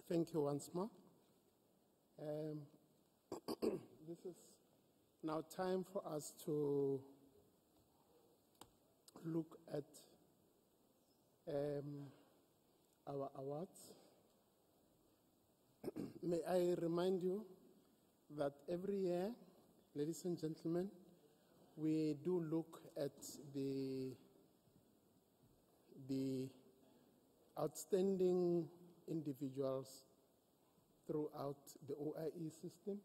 Thank you once more. This is now time for us to look at our awards. May I remind you that every year, ladies and gentlemen, we do look at the outstanding individuals throughout the OIE system.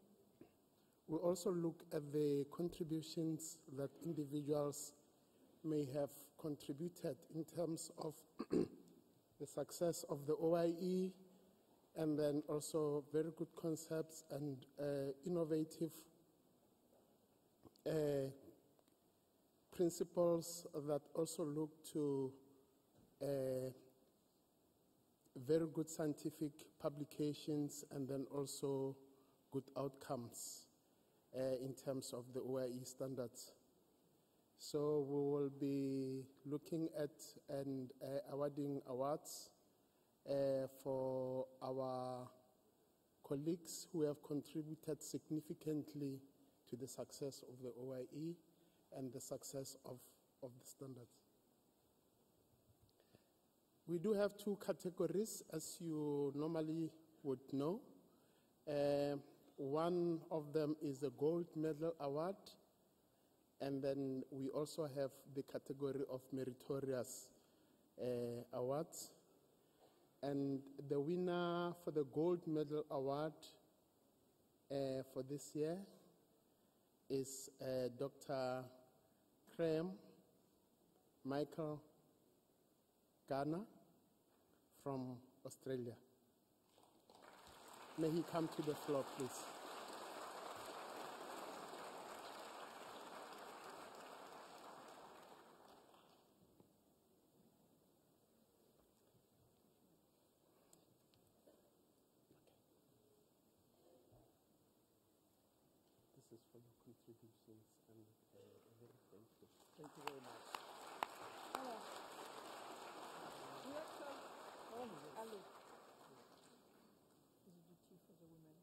We also look at the contributions that individuals may have contributed in terms of the success of the OIE, and then also very good concepts and innovative principles that also look to very good scientific publications and then also good outcomes in terms of the OIE standards. So we will be looking at and awarding awards for our colleagues who have contributed significantly to the success of the OIE and the success of the standards. We do have two categories, as you normally would know. One of them is the Gold Medal Award, and then we also have the category of Meritorious Awards. And the winner for the Gold Medal Award for this year is Dr. Michael Elwell from Australia. May he come to the floor, please. This is for your contributions and very thank you. Thank you very much. Hello. Hello. This is the chief of the women.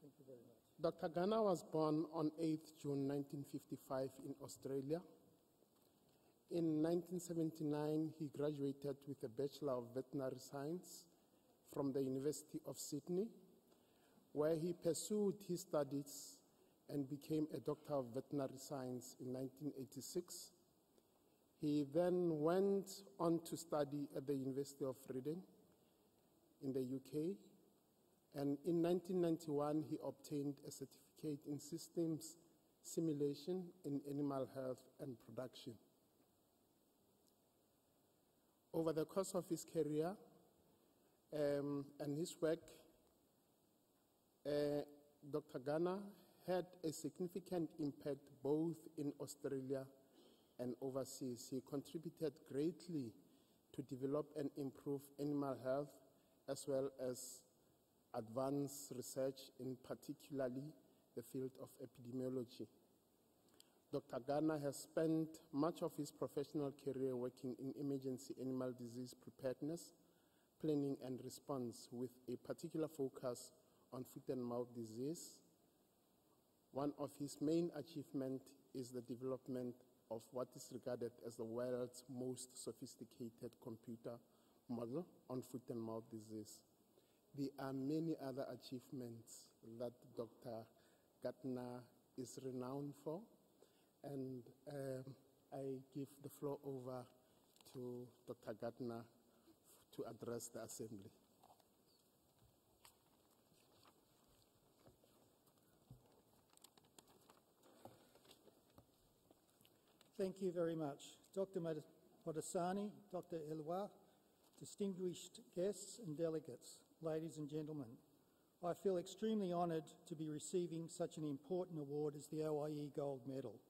Thank you very much. Dr. Ghana was born on 8th June 1955 in Australia. In 1979, he graduated with a Bachelor of Veterinary Science from the University of Sydney, where he pursued his studies and became a Doctor of Veterinary Science in 1986. He then went on to study at the University of Reading in the UK, and in 1991 he obtained a certificate in systems simulation in animal health and production. Over the course of his career and his work, Dr. Ghana had a significant impact both in Australia and overseas. He contributed greatly to develop and improve animal health as well as advance research in particularly the field of epidemiology. Dr. Ghana has spent much of his professional career working in emergency animal disease preparedness, planning and response with a particular focus on foot and mouth disease. One of his main achievements is the development of what is regarded as the world's most sophisticated computer model on foot and mouth disease. There are many other achievements that Dr. Kutner is renowned for, and I give the floor over to Dr. Kutner to address the Assembly. Thank you very much. Dr. Podesani, Dr. Elwell, distinguished guests and delegates, ladies and gentlemen, I feel extremely honoured to be receiving such an important award as the OIE Gold Medal.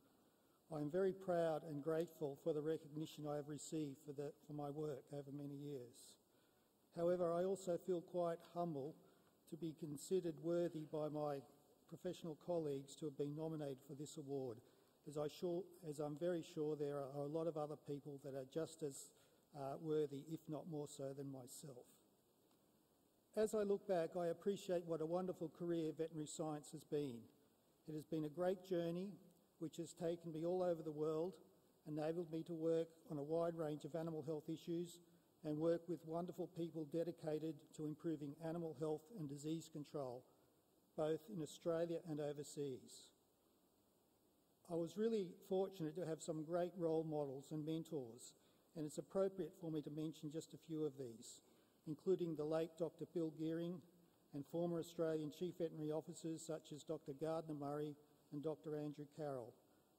I am very proud and grateful for the recognition I have received for my work over many years. However, I also feel quite humble to be considered worthy by my professional colleagues to have been nominated for this award, as I'm very sure there are a lot of other people that are just as worthy, if not more so than myself. As I look back, I appreciate what a wonderful career veterinary science has been. It has been a great journey which has taken me all over the world, enabled me to work on a wide range of animal health issues and work with wonderful people dedicated to improving animal health and disease control, both in Australia and overseas. I was really fortunate to have some great role models and mentors, and it's appropriate for me to mention just a few of these, including the late Dr. Bill Gearing and former Australian Chief Veterinary Officers such as Dr. Gardner Murray and Dr. Andrew Carroll,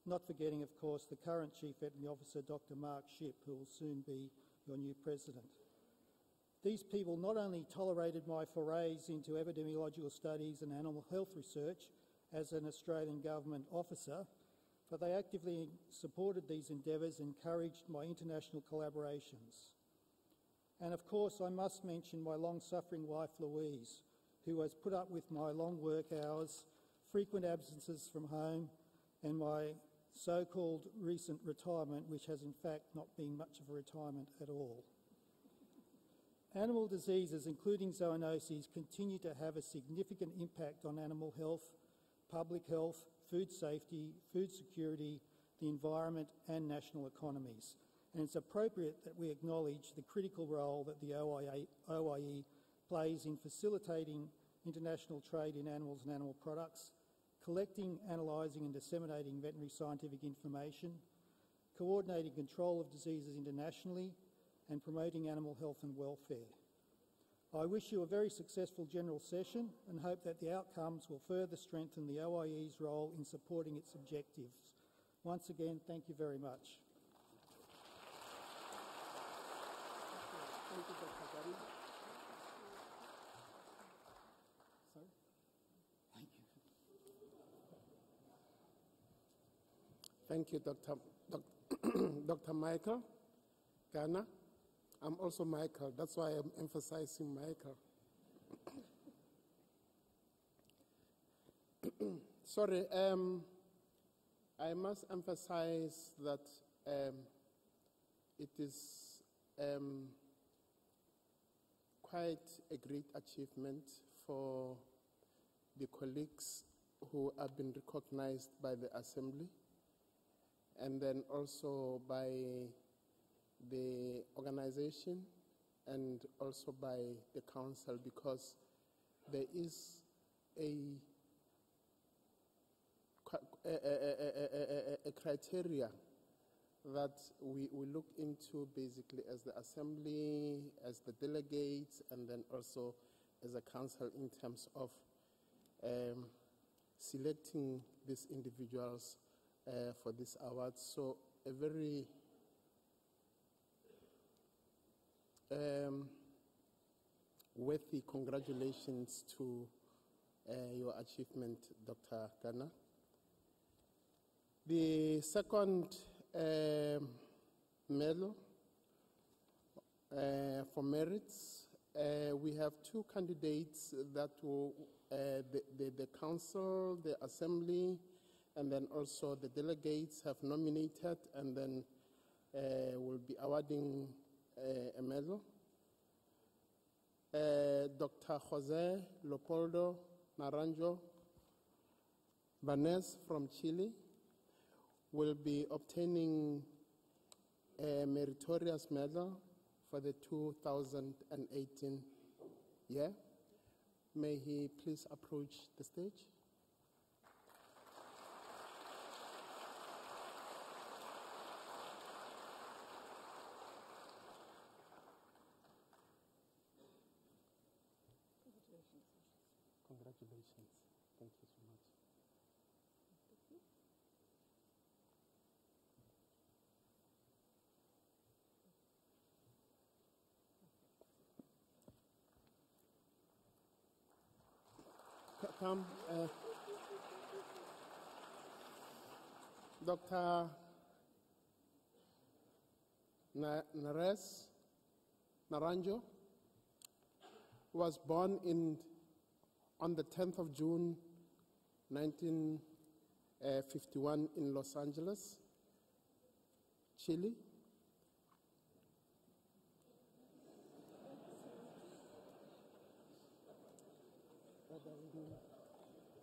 not forgetting, of course, the current Chief Veterinary Officer, Dr. Mark Shipp, who will soon be your new president. These people not only tolerated my forays into epidemiological studies and animal health research as an Australian government officer, but they actively supported these endeavours and encouraged my international collaborations. And of course, I must mention my long-suffering wife, Louise, who has put up with my long work hours, frequent absences from home, and my so-called recent retirement, which has in fact not been much of a retirement at all. Animal diseases, including zoonoses, continue to have a significant impact on animal health, public health, food safety, food security, the environment and national economies. And it's appropriate that we acknowledge the critical role that the OIE plays in facilitating international trade in animals and animal products, collecting, analysing and disseminating veterinary scientific information, coordinating control of diseases internationally, and promoting animal health and welfare. I wish you a very successful general session and hope that the outcomes will further strengthen the OIE's role in supporting its objectives. Once again, thank you very much. Thank you, Dr. Kutner. Sorry? Thank you. Thank you, Dr. Michael Kutner. I'm also Michael, that's why I'm emphasizing Michael. Sorry, I must emphasize that it is quite a great achievement for the colleagues who have been recognized by the Assembly and then also by the organization and also by the council, because there is a criteria that we look into basically as the assembly, as the delegates, and then also as a council in terms of selecting these individuals for this award. So a very worthy congratulations to your achievement, Dr. Kutner. The second medal for merits, we have two candidates that will, the council, the assembly, and then also the delegates have nominated, and then will be awarding a medal. Dr. Jose Leopoldo Naranjo Banes from Chile will be obtaining a meritorious medal for the 2018 year. May he please approach the stage. Congratulations. Thank you so much. Come, Dr. Norris Naranjo was born on the 10th of June 1951 in Los Angeles, Chile.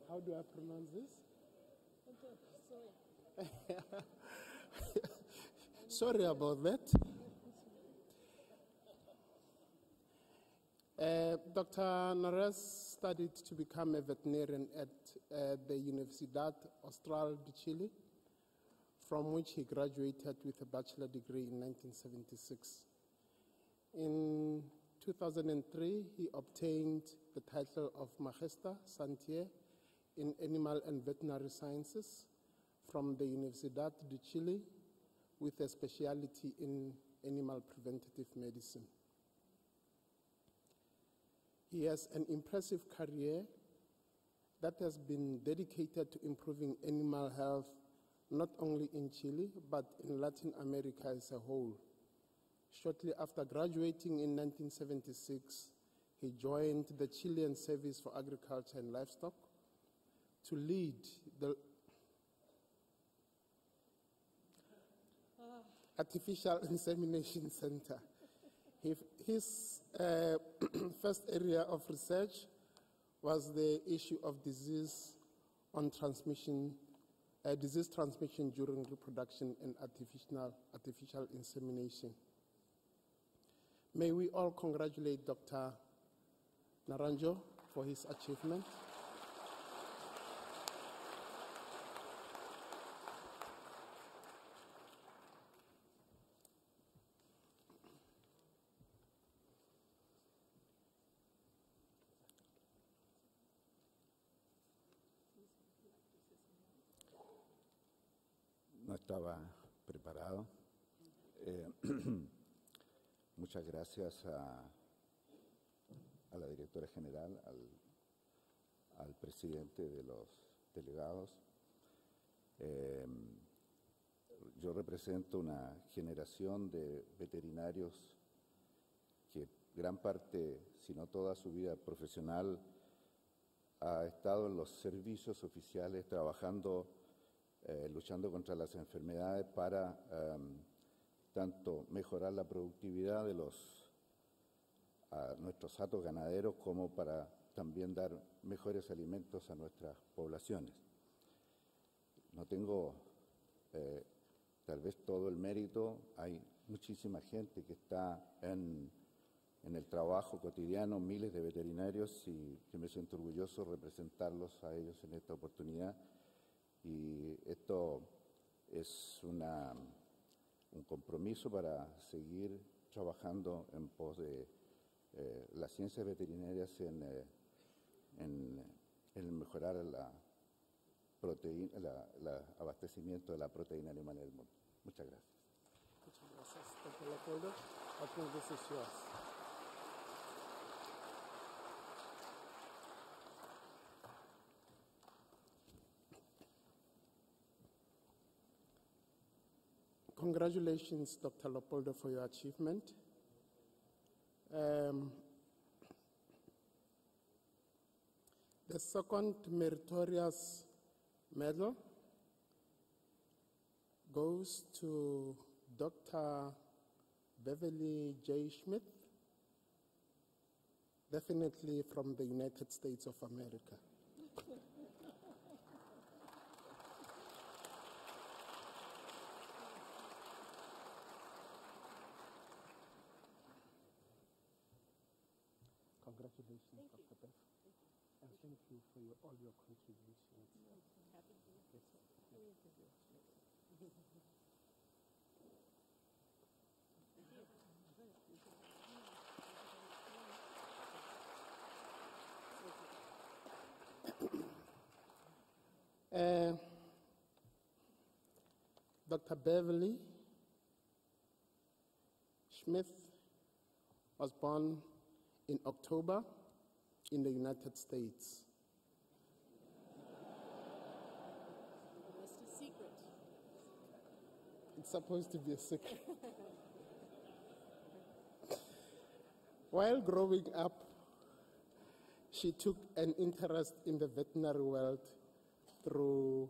How do I pronounce this? Sorry about that. Dr. Norris studied to become a veterinarian at the Universidad Austral de Chile, from which he graduated with a bachelor degree in 1976. In 2003, he obtained the title of Magister Santier in Animal and Veterinary Sciences from the Universidad de Chile, with a specialty in animal preventative medicine. He has an impressive career that has been dedicated to improving animal health, not only in Chile, but in Latin America as a whole. Shortly after graduating in 1976, he joined the Chilean Service for Agriculture and Livestock to lead the Artificial Insemination Center. His first area of research was the issue of disease transmission during reproduction and artificial insemination. May we all congratulate Dr. Naranjo for his achievement. No estaba preparado. Muchas gracias a la directora general, al presidente de los delegados. Yo represento una generación de veterinarios que gran parte, si no toda su vida profesional, ha estado en los servicios oficiales trabajando, luchando contra las enfermedades para tanto mejorar la productividad de nuestros hatos ganaderos como para también dar mejores alimentos a nuestras poblaciones. No tengo tal vez todo el mérito, hay muchísima gente que está en el trabajo cotidiano, miles de veterinarios, y que me siento orgulloso representarlos a ellos en esta oportunidad. Y esto es un compromiso para seguir trabajando en pos de las ciencias veterinarias en mejorar el abastecimiento de la proteína animal en el mundo. Muchas gracias. Muchas gracias, Dr. Leopoldo. I think this is yours. Congratulations, Dr. Leopoldo, for your achievement. The second meritorious medal goes to Dr. Beverly J. Smith, definitely from the United States of America. Congratulations, Dr. Bev. And thank you for all your contributions. Happy to. Dr. Beverly Smith was born in October in the United States. It's a secret. It's supposed to be a secret. While growing up, she took an interest in the veterinary world through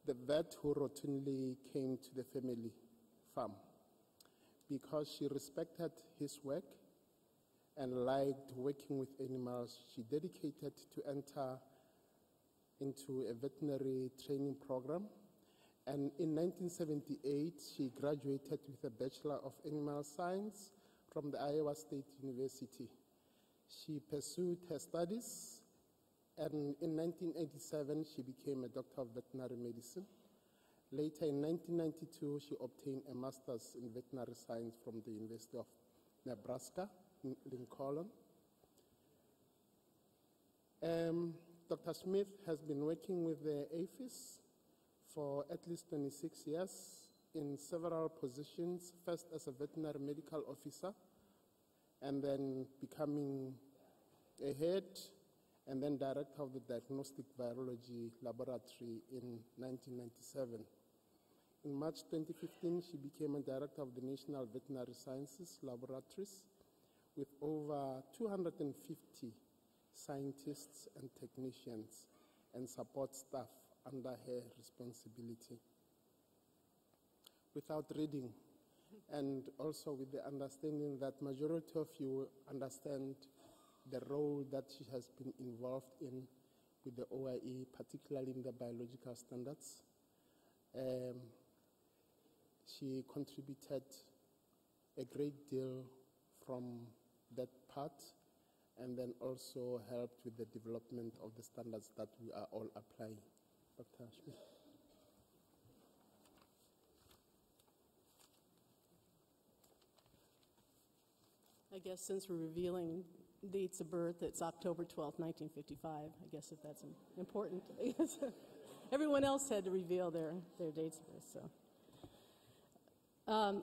the vet who routinely came to the family farm, because she respected his work and liked working with animals, she dedicated to enter into a veterinary training program. And in 1978, she graduated with a Bachelor of Animal Science from the Iowa State University. She pursued her studies, and in 1987, she became a doctor of veterinary medicine. Later, in 1992, she obtained a master's in veterinary science from the University of Nebraska in Lincoln. Dr. Smith has been working with the APHIS for at least 26 years in several positions, first as a veterinary medical officer, and then becoming a head, and then director of the Diagnostic Virology Laboratory in 1997. In March 2015, she became a director of the National Veterinary Sciences Laboratories with over 250 scientists and technicians and support staff under her responsibility. Without reading, and also with the understanding that majority of you understand the role that she has been involved in with the OIE, particularly in the biological standards. She contributed a great deal from that part, and then also helped with the development of the standards that we are all applying. Dr. Smith. I guess since we're revealing dates of birth, it's October 12th, 1955. I guess if that's important. Everyone else had to reveal their dates of birth, so.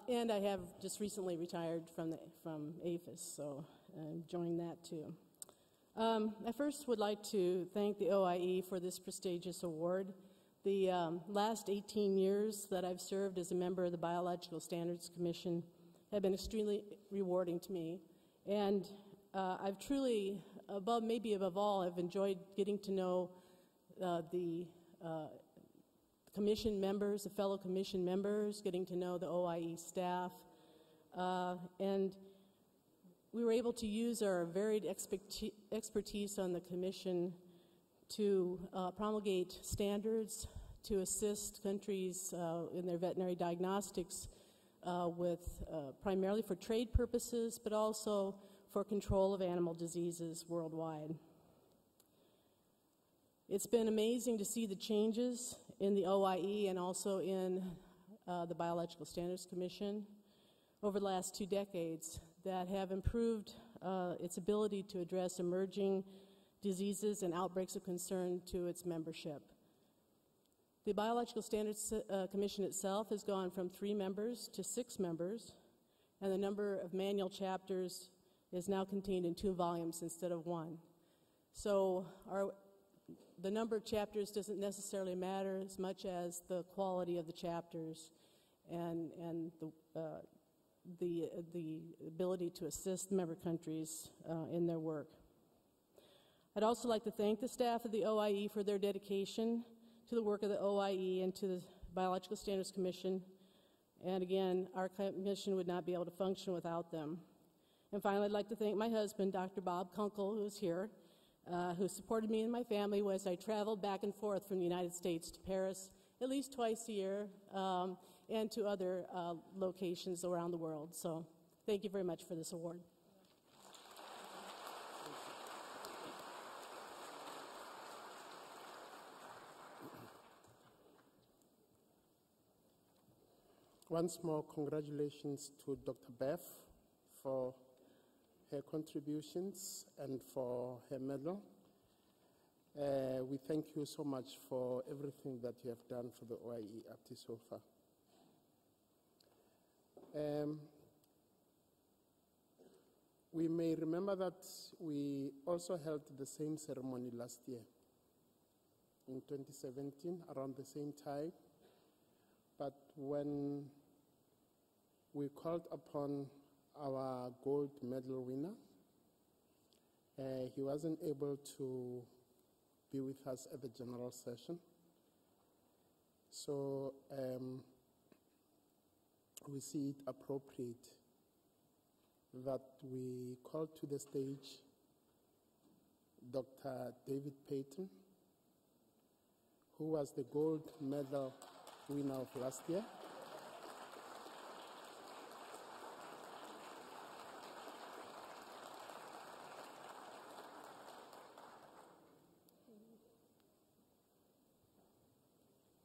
And I have just recently retired from APHIS, so I'm enjoying that too. I first would like to thank the OIE for this prestigious award. The last 18 years that I've served as a member of the Biological Standards Commission have been extremely rewarding to me. And I've truly, above all, I've enjoyed getting to know the commission members, the fellow commission members, getting to know the OIE staff. And we were able to use our varied expertise on the commission to promulgate standards to assist countries in their veterinary diagnostics primarily for trade purposes, but also for control of animal diseases worldwide. It's been amazing to see the changes in the OIE and also in the Biological Standards Commission over the last 2 decades that have improved its ability to address emerging diseases and outbreaks of concern to its membership. The Biological Standards Commission itself has gone from 3 members to 6 members, and the number of manual chapters is now contained in 2 volumes instead of 1. So the number of chapters doesn't necessarily matter as much as the quality of the chapters and the ability to assist member countries in their work. I'd also like to thank the staff of the OIE for their dedication to the work of the OIE and to the Biological Standards Commission. And again, our commission would not be able to function without them. And finally, I'd like to thank my husband, Dr. Bob Kunkel, who's here, who supported me and my family as I traveled back and forth from the United States to Paris at least twice a year and to other locations around the world. So thank you very much for this award. Once more, congratulations to Dr. Bev for her contributions and for her medal. We thank you so much for everything that you have done for the OIE up to so far. We may remember that we also held the same ceremony last year in 2017 around the same time. But when we called upon our gold medal winner, he wasn't able to be with us at the general session. So we see it appropriate that we call to the stage Dr. David Patten, who was the gold medal winner of last year.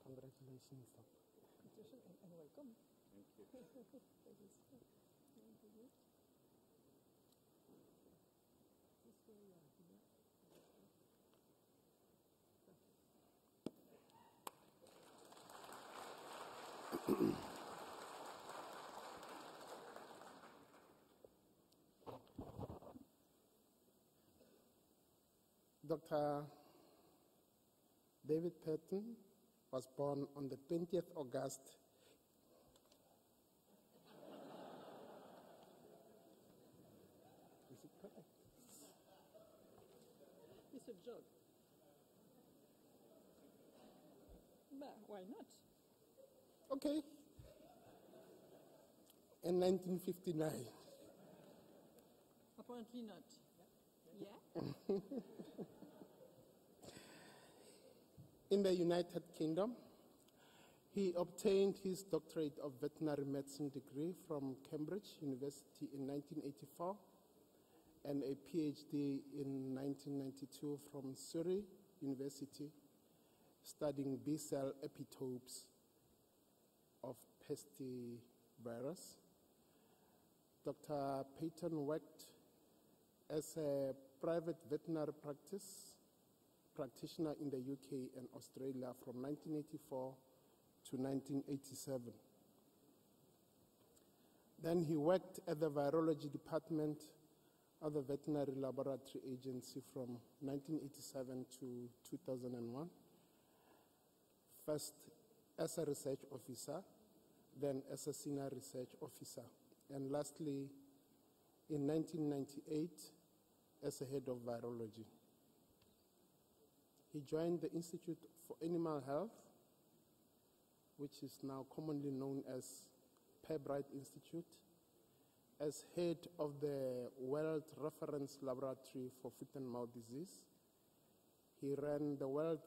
Congratulations, Doctor. And welcome. Thank you. Dr. David Patten was born on the 20th August Is it correct? It's a joke. But why not? Okay. In 1959. Apparently not. Yeah? In the United Kingdom, he obtained his doctorate of veterinary medicine degree from Cambridge University in 1984 and a PhD in 1992 from Surrey University, studying B-cell epitopes of pestivirus. Dr. Patten worked as a private veterinary practitioner in the UK and Australia from 1984 to 1987. Then he worked at the virology department of the veterinary laboratory agency from 1987 to 2001, first as a research officer, then as a senior research officer, and lastly, in 1998, as a head of virology. He joined the Institute for Animal Health, which is now commonly known as Pirbright Institute, as head of the World Reference Laboratory for Foot and Mouth Disease. He ran the World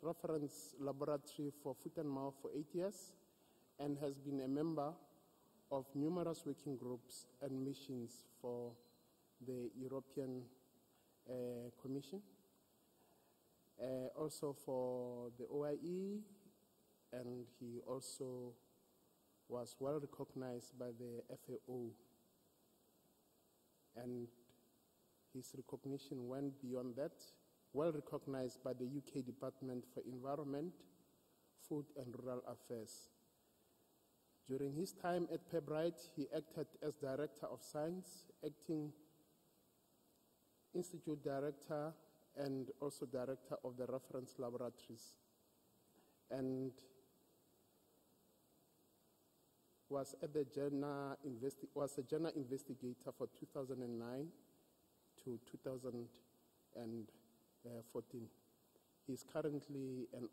Reference Laboratory for Foot and Mouth for 8 years and has been a member of numerous working groups and missions for the European Commission, also for the OIE, and he also was well recognized by the FAO. And his recognition went beyond that, well recognized by the UK Department for Environment, Food and Rural Affairs. During his time at Pirbright, he acted as Director of Science, acting Institute Director, and also Director of the Reference Laboratories, and was a general investigator for 2009 to 2014. He is currently an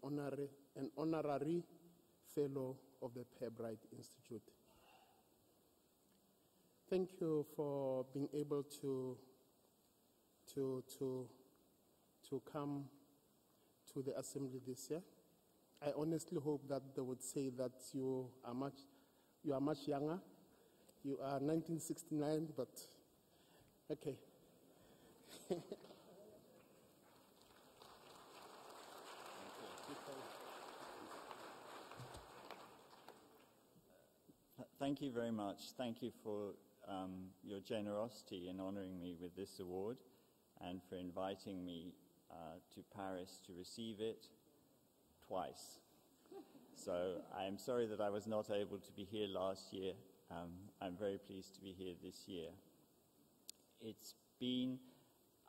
honorary fellow of the Pirbright Institute. Thank you for being able to come to the assembly this year. I honestly hope that they would say that you are much younger. You are 1969, but okay. Thank you very much. Thank you for your generosity in honoring me with this award and for inviting me to Paris to receive it twice. So I'm sorry that I was not able to be here last year. I'm very pleased to be here this year. It's been,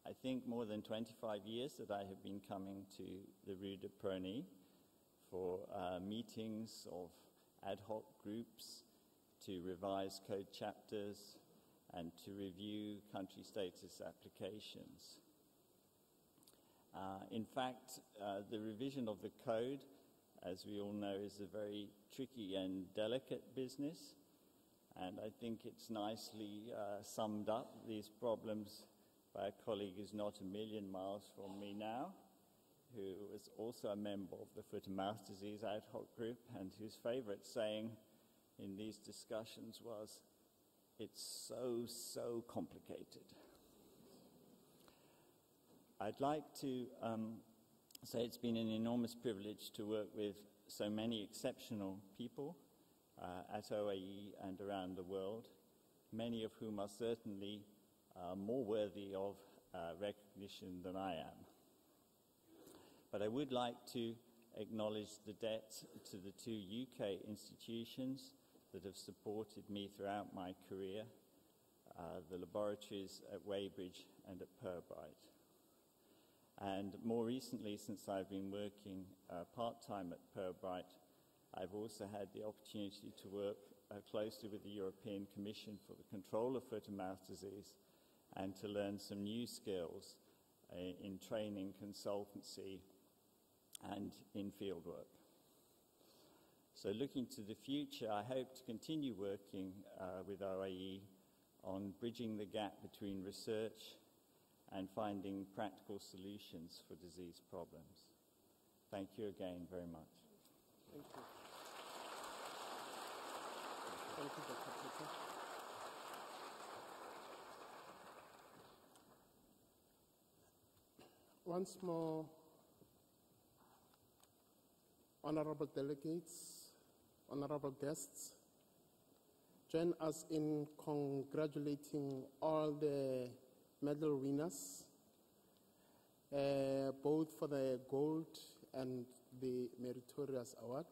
I think, more than 25 years that I have been coming to the Rue de Prony for meetings of ad hoc groups to revise code chapters and to review country status applications. In fact, the revision of the code, as we all know, is a very tricky and delicate business, and I think it's nicely summed up, these problems, by a colleague who's not a million miles from me now, who was also a member of the foot-and-mouth disease ad hoc group, and whose favorite saying in these discussions was, "It's so complicated." I'd like to say it's been an enormous privilege to work with so many exceptional people at OIE and around the world, many of whom are certainly more worthy of recognition than I am. But I would like to acknowledge the debt to the two UK institutions that have supported me throughout my career, the laboratories at Weybridge and at Pirbright. And more recently, since I've been working part-time at Pirbright, I've also had the opportunity to work closely with the European Commission for the Control of Foot-and-Mouth Disease and to learn some new skills in training, consultancy, and in fieldwork. So looking to the future, I hope to continue working with OIE on bridging the gap between research and finding practical solutions for disease problems. Thank you again very much. Thank you. Thank you, Dr. Kutner. Once more, honorable delegates, honorable guests, join us in congratulating all the medal winners, both for the gold and the meritorious award.